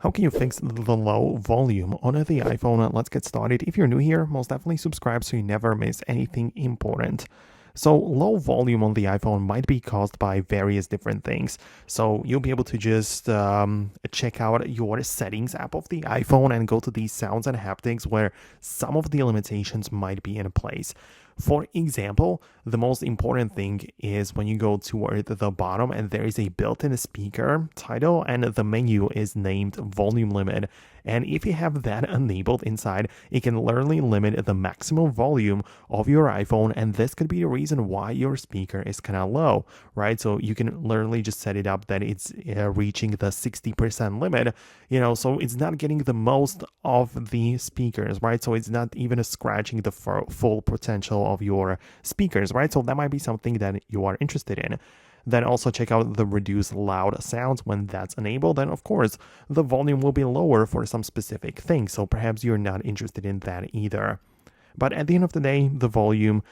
How can you fix the low volume on the iPhone? Let's get started. If you're new here, most definitely subscribe so you never miss anything important. So low volume on the iPhone might be caused by various different things. So you'll be able to just check out your settings app of the iPhone and go to the sounds and haptics where some of the limitations might be in place. For example, the most important thing is when you go toward the bottom and there is a built-in speaker title and the menu is named volume limit. And if you have that enabled inside, it can literally limit the maximum volume of your iPhone, and this could be the reason why your speaker is kind of low, right? So you can literally just set it up that it's reaching the 60% limit, so it's not getting the most of the speakers, right? So it's not even scratching the full potential of your speakers, right? So that might be something that you are interested in. Then also check out the reduce loud sounds. When that's enabled, then of course the volume will be lower for some specific things. So perhaps you're not interested in that either. But at the end of the day, the volume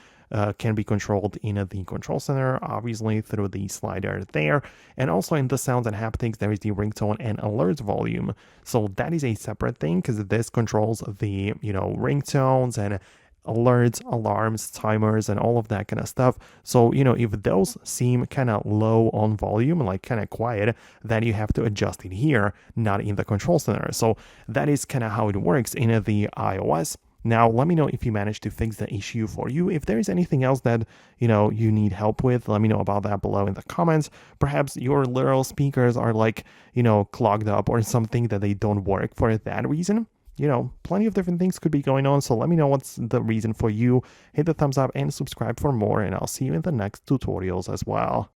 can be controlled in the control center, obviously through the slider there. And also in the sounds and haptics, there is the ringtone and alerts volume. So that is a separate thing because this controls the, ringtones and alerts, alarms, timers, and all of that kind of stuff. So, if those seem kind of low on volume, like kind of quiet, then you have to adjust it here, not in the control center. So that is kind of how it works in the iOS. Now, let me know if you managed to fix the issue for you. If there is anything else that, you need help with, let me know about that below in the comments. Perhaps your literal speakers are like, clogged up or something that they don't work for that reason. Plenty of different things could be going on, so let me know what's the reason for you. Hit the thumbs up and subscribe for more, and I'll see you in the next tutorials as well.